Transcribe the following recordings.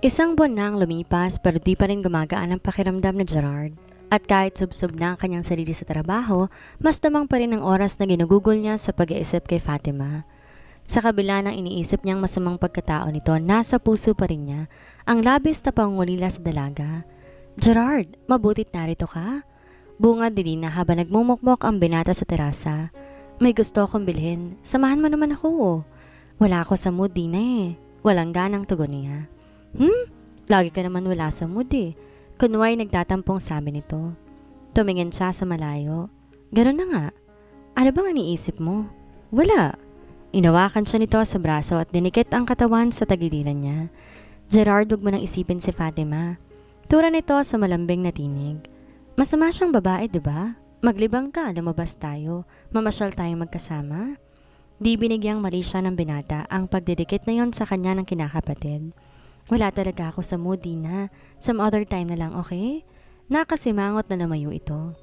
Isang buwan na ang lumipas pero di pa rin gumagaan ang pakiramdam ni Gerard. At kahit subsob na ang kanyang sarili sa trabaho, mas damang pa rin ang oras na ginugugol niya sa pag-iisip kay Fatima. Sa kabila ng iniisip niyang masamang pagkatao nito, nasa puso pa rin niya ang labis na pangungulila sa dalaga. Gerard, mabutit narito ka? Bungad ni Dina habang nagmumukmok ang binata sa terasa. May gusto akong bilhin. Samahan mo naman ako. Wala ako sa mood, Dina eh. Walang ganang tugon niya. Lagi ka naman wala sa mood eh. Kunway nagtatampong sabi nito. Tumingin siya sa malayo. Gano'n na nga. Ano bang iniisip mo? Wala. Inawakan siya nito sa braso at dinikit ang katawan sa tagiliran niya. Gerard, huwag mo nang isipin si Fatima. Tura nito sa malambing na tinig. Masama siyang babae, di ba? Maglibang ka, lumabas tayo. Mamasyal tayong magkasama. Di binigyang mali siya ng binata ang pagdidikit na yon sa kanya ng kinakapatid. Wala talaga ako sa mood, Dina. Some other time na lang, okay? Nakasimangot na lumayo ito.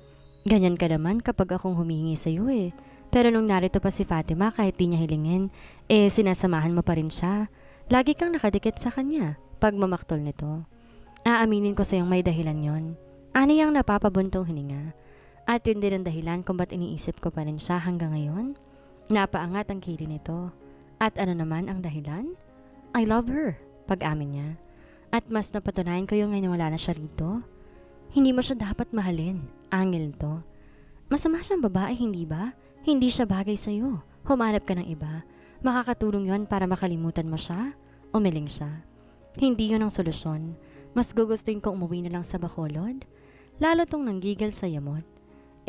Ganyan ka naman kapag akong humingi sa'yo eh. Pero nung narito pa si Fatima kahit di niya hilingin, sinasamahan mo pa rin siya. Lagi kang nakadikit sa kanya pag mamaktol nito. Aaminin ko sa'yong may dahilan yon. Ano yung napapabuntong hininga? At yun din ang dahilan kung ba't iniisip ko pa rin siya hanggang ngayon? Napaangat ang kili nito. At ano naman ang dahilan? I love her, pag-amin niya. At mas napatunayan ko yung ngayon wala na siya rito. Hindi mo siya dapat mahalin, angel to. Masama siyang babae, hindi ba? Hindi siya bagay sa'yo. Humanap ka ng iba. Makakatulong yon para makalimutan mo siya? Umiling siya. Hindi yun ang solusyon. Mas gugustuhin kong umuwi na lang sa Bacolod. Lalo tong nanggigil sa yamot.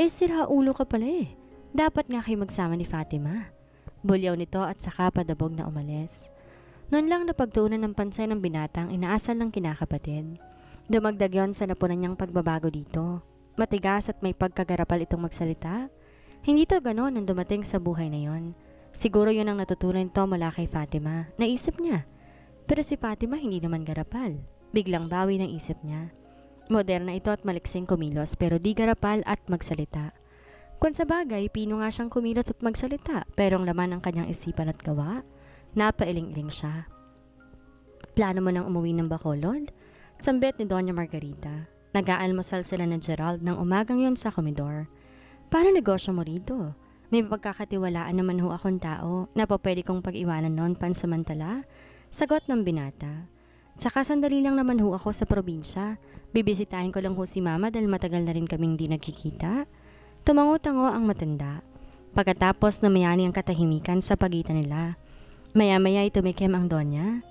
Sira ulo ka pala eh. Dapat nga kayo magsama ni Fatima. Bulyaw nito at saka padabog na umalis. Noon lang napagtuunan ng pansin ng binatang inaasal ng kinakapatid. Dumagdag yon sa napunan niyang pagbabago dito. Matigas at may pagkagarapal itong magsalita. Hindi to ganon nang dumating sa buhay na yon. Siguro yun ang natutunan to mula kay Fatima. Naisip niya. Pero si Fatima hindi naman garapal. Biglang bawi ng isip niya. Moderna ito at maliksing kumilos pero di garapal at magsalita. Kung sa bagay, pino nga siyang kumilos at magsalita pero ang laman ng kanyang isipan at gawa, napailing-iling siya. Plano mo nang umuwi ng Bacolod? Sambit ni Doña Margarita. Nag-aalmusal sila ng Gerald ng umagang yon sa komedor. Paano negosyo mo rito? May pagkakatiwalaan naman ho akong tao na pwede kong pag-iwanan noon pansamantala? Sagot ng binata. Saka sandali lang naman ho ako sa probinsya. Bibisitahin ko lang ho si mama dahil matagal na rin kaming di nagkikita. Tumango-tango ang matanda. Pagkatapos namayani ang katahimikan sa pagitan nila. Maya-maya ay tumikim ang Donya.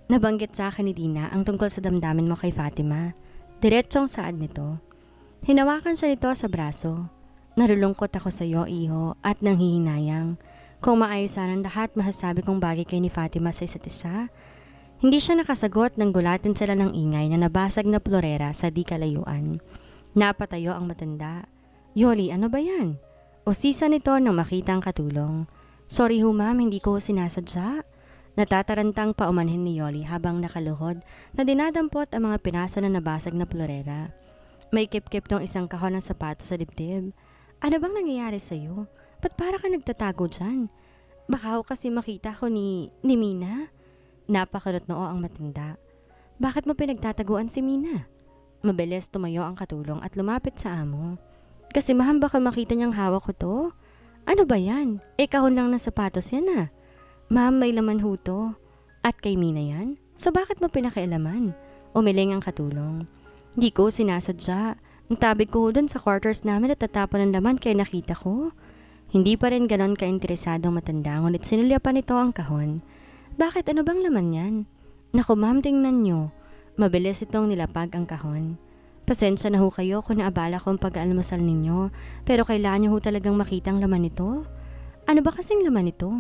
Nabanggit sa akin ni Dina ang tungkol sa damdamin mo kay Fatima. Diretsong saad nito. Hinawakan siya nito sa braso. Narulungkot ako sa iyo, iho, at nanghihinayang. Kung maayos sana ang lahat, masasabi kong bagay kay ni Fatima sa isa't isa. Hindi siya nakasagot nang gulatin sila ng ingay na nabasag na florera sa di kalayuan. Napatayo ang matanda. Yoli, ano ba yan? O sisa nito nang makita ang katulong. Sorry ho ma'am, hindi ko sinasadya. Natatarantang paumanhin ni Yoli habang nakaluhod na dinadampot ang mga pinaso na nabasag na florera. May kip-kip tong isang kahon ng sapatos sa dibdib. Ano bang nangyayari sa'yo? Ba't para ka nagtatago dyan? Baka ho kasi makita ko ni Mina? Napakalot noo ang matanda. Bakit mo pinagtataguan si Mina? Mabilis tumayo ang katulong at lumapit sa amo. Kasi maham baka makita niyang hawak ko to. Ano ba yan? Kahon lang na sapatos yan ah. Ma'am, may laman ho to. At kay Mina yan? So bakit mo pinakialaman? Umiling ang katulong. Di ko sinasadya. Nagtabig ko dun sa quarters namin at tatapon ng laman kaya nakita ko. Hindi pa rin ganon kainteresadong matanda ngunit sinulya pa nito ang kahon. Bakit? Ano bang laman yan? Naku ma'am, tingnan nyo. Mabilis itong nilapag ang kahon. Pasensya na ho kayo kung naabala ko ang pag-aalmusal ninyo, pero kailangan nyo ho talagang makita ang laman nito. Ano ba kasing laman nito?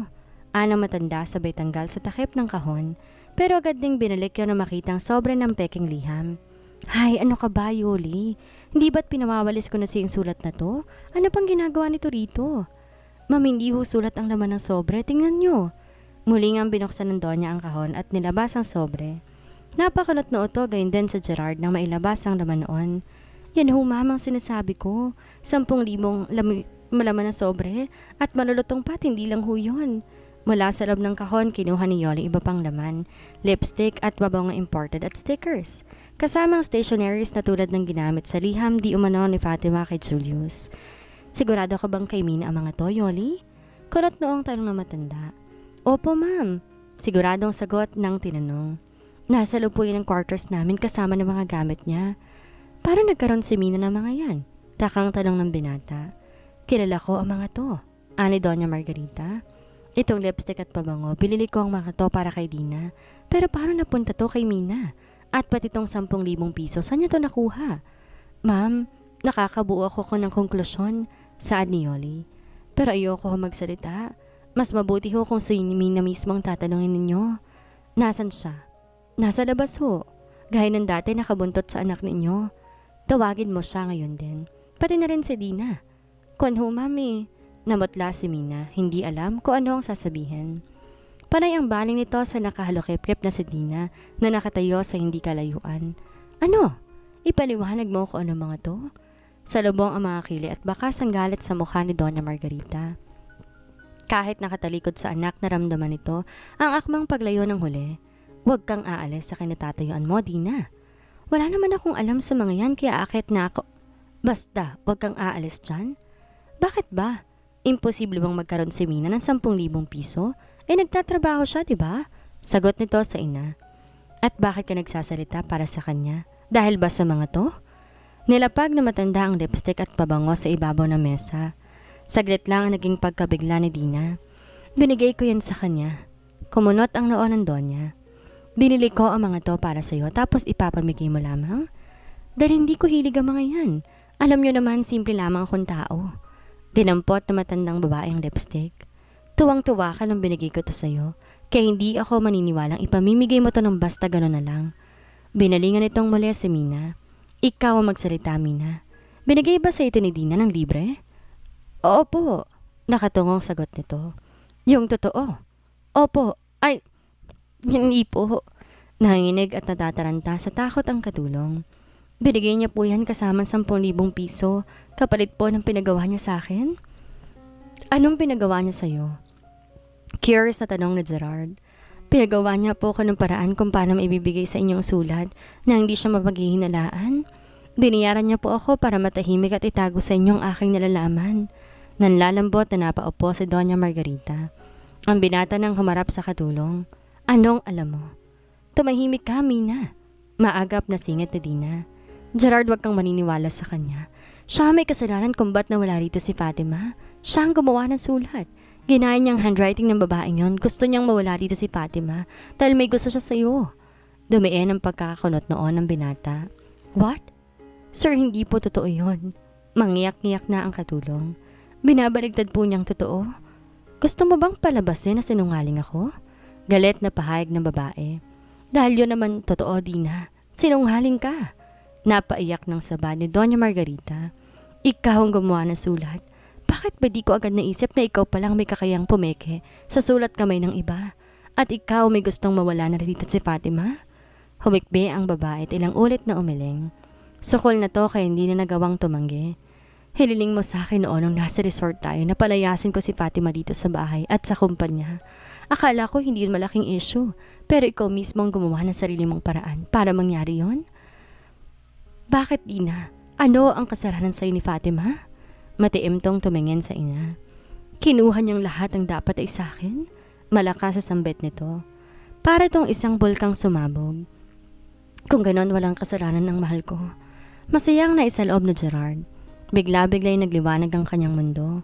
Anang matanda sabay tanggal sa takip ng kahon, pero agad ding binalik yun na makita ang sobre ng peking liham. Hay, ano ka ba, Yoli? Hindi ba't pinawawalis ko na siyang sulat na to? Ano pang ginagawa nito rito? Ma'am, hindi ho sulat ang laman ng sobre, tingnan nyo. Muling ang binuksan ng Donya ang kahon at nilabas ang sobre. Napakalot na ito gayon din sa Gerard nang mailabas ang laman noon. Yan ho ma'am ang sinasabi ko. 10,000 malaman na sobre at malulutong pat hindi lang ho yun. Mula sa loob ng kahon, kinuha ni Yoli iba pang laman, lipstick at babong imported at stickers. Kasamang stationaries na tulad ng ginamit sa liham di umano ni Fatima kay Julius. Sigurado ka bang kay Mina ang mga to, Yoli? Kulot noong tanong na matanda. Opo, ma'am. Siguradong sagot ng tinanong. Nasa loob po yun ang quarters namin kasama ng mga gamit niya. Paano nagkaroon si Mina ng mga yan? Takang tanong ng binata. Kilala ko ang mga to. Ani Doña Margarita. Itong lipstick at pabango, binili ko ang mga to para kay Dina. Pero paano napunta to kay Mina? At pati tong 10,000 piso, saan niya to nakuha? Ma'am, nakakabuo ako ng konklusyon, saad ni Yoli. Pero ayoko magsalita. Mas mabuti ho kung si Mina mismo ang tatanungin ninyo. Nasaan siya? Nasa labas ho. Gaya ng dati nakabuntot sa anak ninyo. Tawagin mo siya ngayon din. Pati na rin si Dina. Kuwan ho, mami. Namutla si Mina, hindi alam kung ano ang sasabihin. Panay ang baling nito sa nakahalukip-kip na si Dina na nakatayo sa hindi kalayuan. Ano? Ipaliwanag mo kung ano mga to? Salubong ang mga kili at bakas ang galit sa mukha ni Doña Margarita. Kahit nakatalikod sa anak, naramdaman nito ang akmang paglayo ng huli. Huwag kang aalis sa kinatatayuan mo, Dina. Wala naman akong alam sa mga yan kaya akit na ako. Basta, huwag kang aalis dyan. Bakit ba? Imposible bang magkaroon si Mina ng 10,000 piso? Nagtatrabaho siya, diba? Sagot nito sa ina. At bakit ka nagsasalita para sa kanya? Dahil ba sa mga to? Nilapag na matanda ang lipstick at pabango sa ibabaw ng mesa. Saglit lang ang naging pagkabigla ni Dina. Binigay ko yan sa kanya. Kumunot ang noo ng Donya. Binili ko ang mga to para sa'yo tapos ipapamigay mo lamang? Dahil hindi ko hilig ang mga yan. Alam nyo naman, simple lamang akong tao. Dinampot na matandang babae ang lipstick. Tuwang-tuwa ka nung binigay ko to sa'yo, kaya hindi ako maniniwalang ipamimigay mo to ng basta gano'n na lang. Binalingan itong muli si Mina. Ikaw ang magsalita, Mina. Binigay ba sa ito ni Dina ng libre? Opo, nakatungong sagot nito. Yung totoo? Opo, ay, hindi po. Nanginig at natataranta sa takot ang katulong. Binigay niya po yan kasama 10,000 piso, kapalit po ng pinagawa niya sa akin. Anong pinagawa niya sa'yo? Curious na tanong ni Gerard. Pinagawa niya po ko ng paraan kung paano maibibigay sa inyong sulat na hindi siya mapaghihinalaan. Biniyaran niya po ako para matahimik at itago sa inyong aking nalalaman. Nanlalambot na napaupo si Doña Margarita. Ang binata nang humarap sa katulong. Anong alam mo? Tumahimik ka, Mina. Maagap na singit ni Dina. Gerard, wag kang maniniwala sa kanya. Siya may kasalanan kung ba't nawala rito si Fatima. Siya ang gumawa ng sulat. Ginaya niyang handwriting ng babaeng yon. Gusto niyang mawala dito si Fatima dahil may gusto siya sa'yo. Dumiin ang pagkakakunot noon ng binata. What? Sir, hindi po totoo yon. Mangiyak-ngiyak na ang katulong. Binabaligtad po niyang totoo. Gusto mo bang palabasin na sinungaling ako? Galit na pahayag ng babae. Dahil yun naman totoo, Dina. Sinungaling ka. Napaiyak ng saba ni Doña Margarita. Ikaw ang gumawa ng sulat. Bakit ba di ko agad naisip na ikaw palang may kakayang pumeke sa sulat kamay ng iba? At ikaw may gustong mawala na dito si Fatima? Humikbi ang babae at ilang ulit na umiling. Sukol na to kaya hindi na nagawang tumanggi. Hililing mo sa akin noon nung nasa resort tayo na palayasin ko si Fatima dito sa bahay at sa kumpanya. Akala ko hindi yun malaking issue, pero ikaw mismo ang gumawa ng sarili mong paraan para mangyari yon. Bakit, Dina? Ano ang kasalanan sa'yo ni Fatima? Matiim tong tumingin sa ina. Kinuha niyang lahat ang dapat ay sa akin? Malakas sa sambit nito. Para tong isang bulkang sumabog. Kung ganon, walang kasalanan ng mahal ko. Masayang naisaloob na Gerard. Bigla-bigla'y nagliwanag ang kanyang mundo.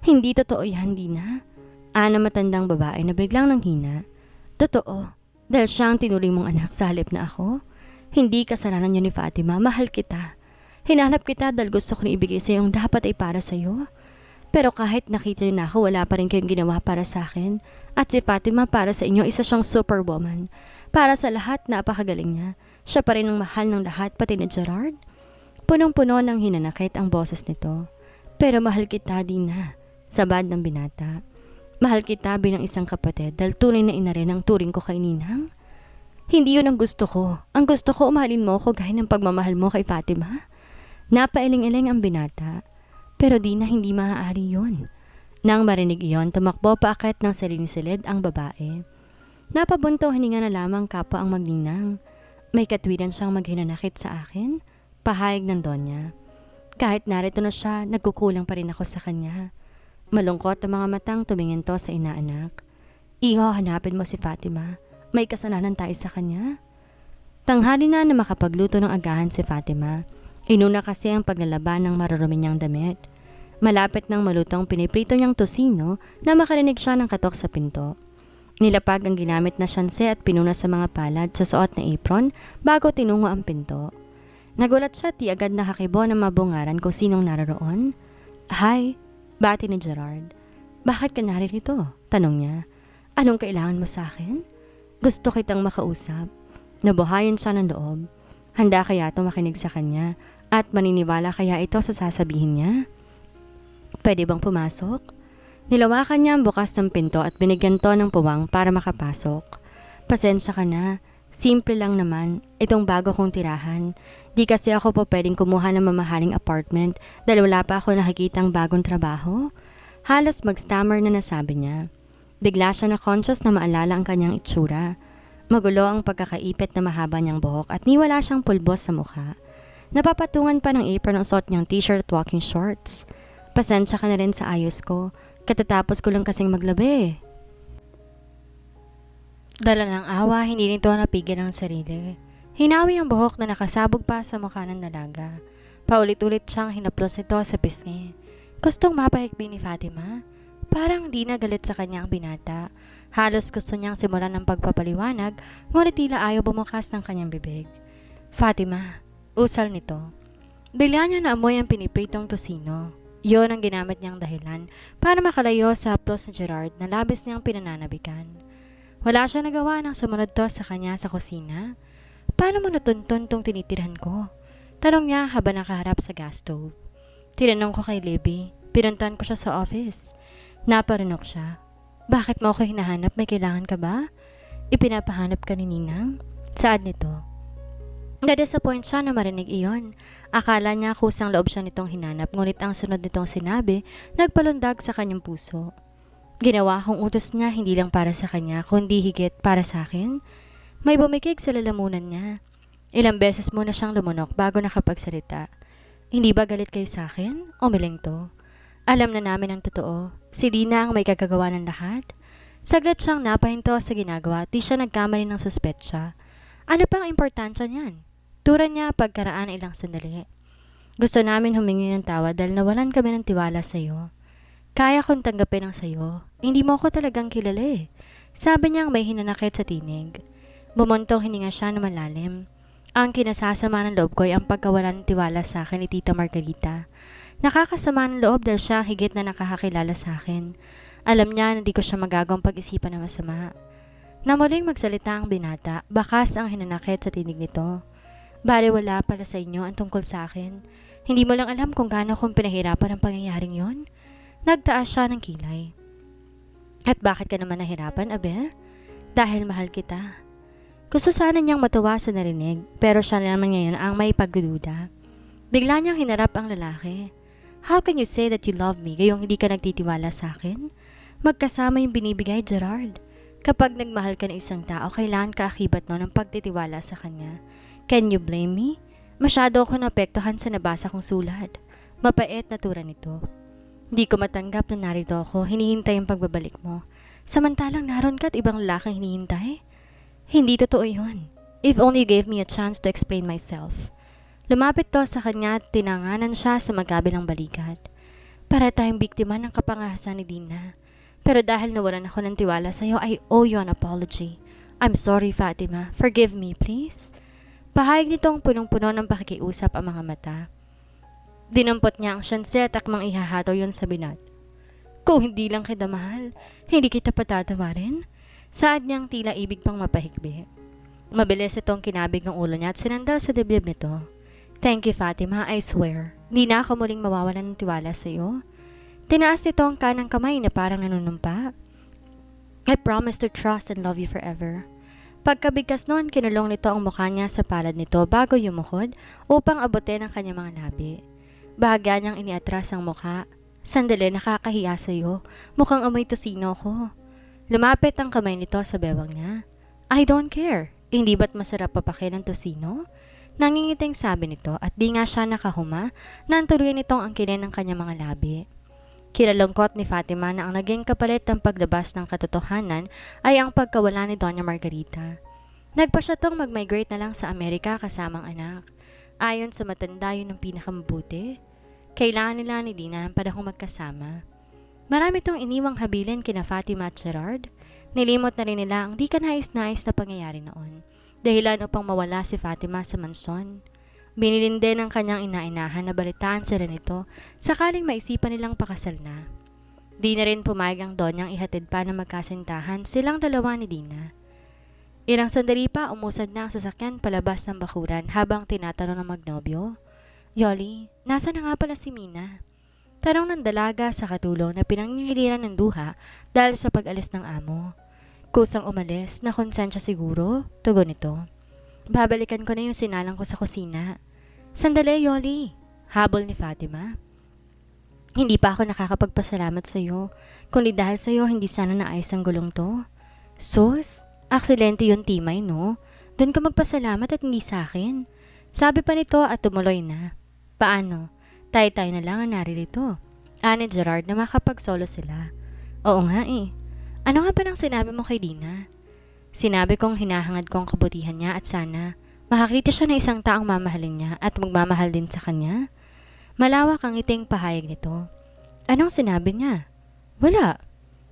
Hindi totoo yan, Dina. Ana matandang babae na biglang nanghina. Totoo. Dahil siya ang tinuring mong anak sa halip na ako. Hindi kasalanan niyo ni Fatima, mahal kita. Hinanap kita dahil gusto ko na ibigay sa yung dapat ay para sa iyo. Pero kahit nakita niyo na ako, wala pa rin kayong ginawa para sa akin. At si Fatima para sa inyo, isa siyang superwoman. Para sa lahat, napakagaling niya. Siya pa rin ang mahal ng lahat, pati ni Gerard. Punong-puno ng hinanakit ang boses nito. Pero mahal kita, Dina. Sabad ng binata. Mahal kita bilang isang kapatid dahil tunay na ina rin ang turing ko kay Ninang. Hindi yun ang gusto ko. Ang gusto ko, umahalin mo ako gaya ng pagmamahal mo kay Fatima. Napailing-iling ang binata. Pero Dina, hindi maaari yun. Nang marinig iyon, tumakbo paakyat ng silid ang babae. Napabunto hininga na lamang kapwa ang magninang. May katwiran siyang maghinanakit sa akin, pahayag ng Donya. Kahit narito na siya, nagkukulang pa rin ako sa kanya. Malungkot ang mga matang tumingin to sa inaanak. Iho, hanapin mo si Fatima. May kasalanan tayo sa kanya. Tanghali na makapagluto ng agahan si Fatima. Inuna kasi ang paglalaban ng marurumi niyang damit. Malapit nang malutong piniprito niyang tosino na makarinig siya ng katok sa pinto. Nilapag ang ginamit na syanse at pinuna sa mga palad sa suot na apron bago tinungo ang pinto. Nagulat siya at agad nakakibo ng mabungaran kung sinong naroon. Hi, bati ni Gerard. Bakit ka narito? Tanong niya. Anong kailangan mo sa akin? Gusto kitang makausap. Nabuhayan siya ng loob. Handa kaya ito makinig sa kanya at maniniwala kaya ito sa sasabihin niya? Pwede bang pumasok? Nilawakan niya ang bukas ng pinto at binigyan to ng puwang para makapasok. Pasensya ka na. Simple lang naman. Itong bago kong tirahan. Di kasi ako po pwedeng kumuha ng mamahaling apartment dahil wala pa ako nakikitang bagong trabaho. Halos mag-stammer na nasabi niya. Bigla siya na conscious na maalala ang kanyang itsura. Magulo ang pagkakaipit na mahaba niyang buhok at niwala siyang pulbos sa mukha. Napapatungan pa ng apron ang suot niyang t-shirt at walking shorts. Pasensya ka na rin sa ayos ko. Katatapos ko lang kasing maglabi. Dala ng awa, hindi nito napigil ang sarili. Hinawi ang buhok na nakasabog pa sa mukha ng dalaga. Paulit-ulit siyang hinaplos ito sa pisngi. Gustong mapahikbi ni Fatima. Parang di na galit sa kanya ang binata. Halos gusto niyang simulan ng pagpapaliwanag, ngunit tila ayaw bumukas ng kanyang bibig. Fatima, usal nito. Bigla niya naamoy ang pinipritong tosino. Yon ang ginamit niyang dahilan para makalayo sa haplos ni Gerard na labis niyang pinananabikan. Wala siya nagawa nang sumunod to sa kanya sa kusina. Paano mo natuntun tong tinitirhan ko? Tanong niya habang nakaharap sa gas stove. Tinanong ko kay Libby. Pinuntahan ko siya sa office. Naparinok siya. Bakit mo ako hinahanap? May kailangan ka ba? Ipinapahanap ka ni Ninang? Saan nito? Na-disappoint siya na marinig iyon. Akala niya kusang loob siya nitong hinanap, ngunit ang sunod nitong sinabi, nagpalundag sa kanyang puso. Ginawa kong utos niya hindi lang para sa kanya, kundi higit para sa akin. May bumikig sa lalamunan niya. Ilang beses muna siyang lumunok bago nakapagsalita. Hindi ba galit kayo sa akin? Umiling to. Alam na namin ang totoo. Si Dina ang may kagagawa ng lahat. Saglit siyang napahinto sa ginagawa at di siya nagkamali ng suspetsya. Ano pang importansya niyan? Turan niya pagkaraan ilang sandali. Gusto namin humingi ng tawad dahil nawalan kami ng tiwala sa iyo. Kaya kong tanggapin ang sayo. Hindi mo ako talagang kilala eh. Sabi niyang may hinanakit sa tinig. Bumuntong hininga siya na malalim. Ang kinasasama ng loob ko ay ang pagkawala ng tiwala sa akin ni Tita Margarita. Nakakasama ng loob dahil siya higit na nakakakilala sa akin. Alam niya na di ko siya magagawang pag-isipan na masama. Na muling magsalita ang binata, bakas ang hinanakit sa tinig nito. Bale wala pala sa inyo ang tungkol sa akin. Hindi mo lang alam kung gaano kong pinahirapan ang pangyayaring yon. Nagtaas siya ng kilay. At bakit ka naman nahirapan, Aber? Dahil mahal kita. Gusto sana niyang matuwa sa narinig, pero siya naman ngayon ang may pagdududa. Bigla niyang hinarap ang lalaki. How can you say that you love me gayong hindi ka nagtitiwala sa akin? Magkasama yung binibigay, Gerard. Kapag nagmahal ka ng isang tao, kailangan ka akibat ng pagtitiwala sa kanya. Can you blame me? Masyado ako naapektuhan sa nabasa kong sulat. Mapait na tura nito. Hindi ko matanggap na narito ako, hinihintay ang pagbabalik mo. Samantalang naroon ka at ibang lalaking hinihintay? Hindi totoo yun. If only you gave me a chance to explain myself. Lumapit to sa kanya at tinanganan siya sa magkabilang balikat. Para tayong biktima ng kapangahasan ni Dina. Pero dahil nawalan ako ng tiwala sa'yo, I owe you an apology. I'm sorry, Fatima. Forgive me, please. Pahayag nitong punong-puno ng pakikiusap ang mga mata. Dinampot niya ang syanse at akmang ihahataw yun sa binat. Kung hindi lang kita mahal, hindi kita patatawarin. Saad niyang tila ibig pang mapahikbi. Mabilis itong kinabig ng ulo niya at sinandal sa dibdib nito. Thank you, Fatima, I swear. Hindi na ako muling mawawalan ng tiwala sa iyo. Tinaas nito ang kanang kamay na parang nanunumpa. I promise to trust and love you forever. Pagkabigkas noon, kinulong nito ang mukha niya sa palad nito bago yumuhod upang abutin ang kanyang mga labi. Bahagya niyang iniatras ang mukha. Sandali, nakakahiya sa'yo. Mukhang amoy tosino ko. Lumapit ang kamay nito sa bewang niya. I don't care. Hindi ba't masarap papaki ng tosino? Nangingiting sabi nito at di nga siya nakahuma na ang tuluyan nitong angkinin ng kanyang mga labi. Kinalungkot ni Fatima na ang naging kapalit ng paglabas ng katotohanan ay ang pagkawala ni Doña Margarita. Nagpa siya tong mag-migrate na lang sa Amerika kasamang anak. Ayon sa matanda yun ng pinakamabuti. Kailangan nila ni Dina ng panahong magkasama. Marami tong iniwang habilin kina Fatima at Gerard. Nilimot na rin nila ang di ka nais-nais na pangyayari noon. Dahilan upang mawala si Fatima sa mansyon. Binilin din ng kanyang inainahan na balitaan sila nito sakaling maisipan nilang pakasal na. Di na rin pumayag ang Donyang ihatid pa na magkasintahan silang dalawa ni Dina. Ilang sandali pa umusad na ang sasakyan palabas ng bakuran habang tinatanong ng magnobyo. Yoli, nasa na nga pala si Mina? Tanong ng dalaga sa katulong na pinangingiliran ng duha dahil sa pag-alis ng amo. Kusang umalis, na konsensya siguro, tugon nito. Babalikan ko na yung sinalang ko sa kusina. Sandali, Yoli, habol ni Fatima. Hindi pa ako nakakapagpasalamat sa iyo. Kundi dahil sa iyo, hindi sana naayos ang gulong to. Sus, aksidente yun Timay, no? Doon ka magpasalamat at hindi sa akin. Sabi pa nito at tumuloy na. Paano? Tayo-tayo na lang ang naririto. Ani Gerard na makapagsolo sila. Oo nga eh. Ano nga ba nang sinabi mo kay Dina? Sinabi kong hinahangad ko ang kabutihan niya at sana makakita siya ng isang taong mamahalin niya at magmamahal din sa kanya. Malawak ang iting pahayag nito. Anong sinabi niya? Wala.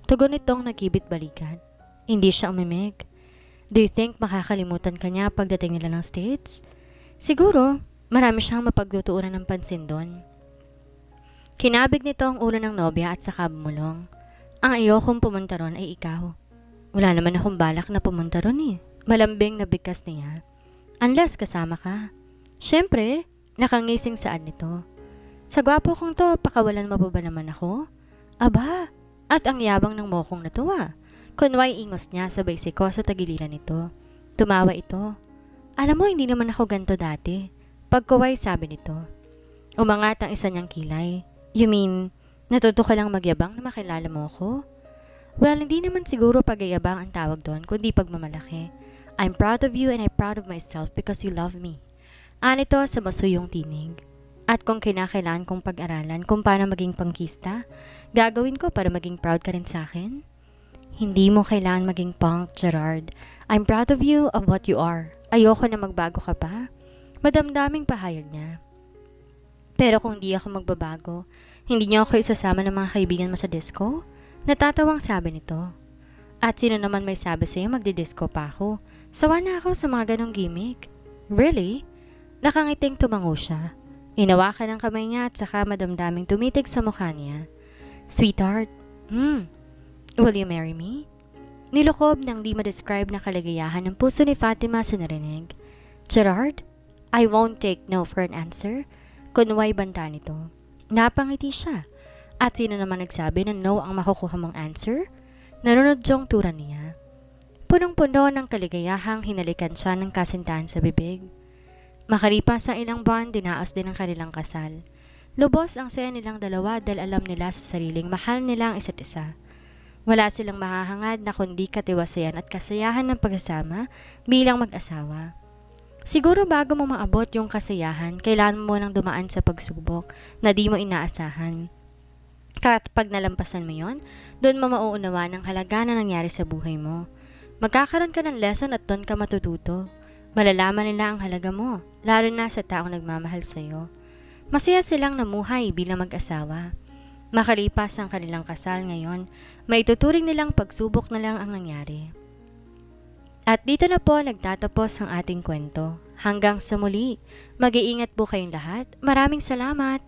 Tugon nitong nagkibit balikan. Hindi siya umimig. Do you think makakalimutan ka niya pagdating nila ng States? Siguro, marami siyang mapaglutuunan ng pansin doon. Kinabig nito ang ulo ng nobya at saka bumulong. Ang ayokong pumunta ron ay ikaw. Wala naman akong balak na pumunta ron eh. Malambing na bigkas niya. Unless kasama ka. Siyempre, nakangising saan nito. Sa gwapo kong to, pakawalan mo pa ba naman ako? Aba, at ang yabang ng mokong na to ah. Kunway ingos niya sabay siko sa tagiliran nito. Tumawa ito. Alam mo, hindi naman ako ganto dati. Pagkuway sabi nito. Umangat ang isa niyang kilay. You mean, natuto ka lang magyabang na makilala mo ako? Well, hindi naman siguro pagyayabang ang tawag doon, kundi pagmamalaki. I'm proud of you and I'm proud of myself because you love me. Anito sa masuyong tinig. At kung kinakailangan kong pag-aralan kung paano maging pangkista, gagawin ko para maging proud ka rin sa akin? Hindi mo kailangan maging punk, Gerard. I'm proud of you of what you are. Ayoko na magbago ka pa. Madamdaming pahayag niya. Pero kung di ako magbabago, hindi niyo ako isasama ng mga kaibigan mo sa disco? Natatawang sabi nito. At sino naman may sabi sa'yo magdi-disco pa ako? Sawa na ako sa mga ganong gimmick. Really? Nakangiting tumango siya. Inawakan ang kamay niya at saka madamdaming tumitig sa mukha niya. Sweetheart, will you marry me? Nilukob ng di ma-describe na kaligayahan ng puso ni Fatima sa narinig. Gerard, I won't take no for an answer. Kunway banta nito. Napangiti siya. At sino naman nagsabi na no ang makukuha mong answer? Nanunodyong tura niya. Punong-puno ng kaligayahang hinalikan siya ng kasintahan sa bibig. Makalipas ang ilang buwan, dinaos din ang kanilang kasal. Lubos ang saya nilang dalawa dahil alam nila sa sariling mahal nila ang isa't isa. Wala silang mahahangad na kundi katiwasayan at kasayahan ng pagsasama bilang mag-asawa. Siguro bago mo maabot yung kasayahan, kailangan mo nang dumaan sa pagsubok na di mo inaasahan. Kapag nalampasan mo yon, doon mo mauunawa ng halaga na nangyari sa buhay mo. Magkakaroon ka ng lesson at doon ka matututo. Malalaman nila ang halaga mo, lalo na sa taong nagmamahal sa'yo. Masaya silang namuhay bilang mag-asawa. Makalipas ang kanilang kasal ngayon, may tuturing nilang pagsubok na lang ang nangyari. At dito na po nagtatapos ang ating kwento. Hanggang sa muli, mag-iingat po kayong lahat. Maraming salamat!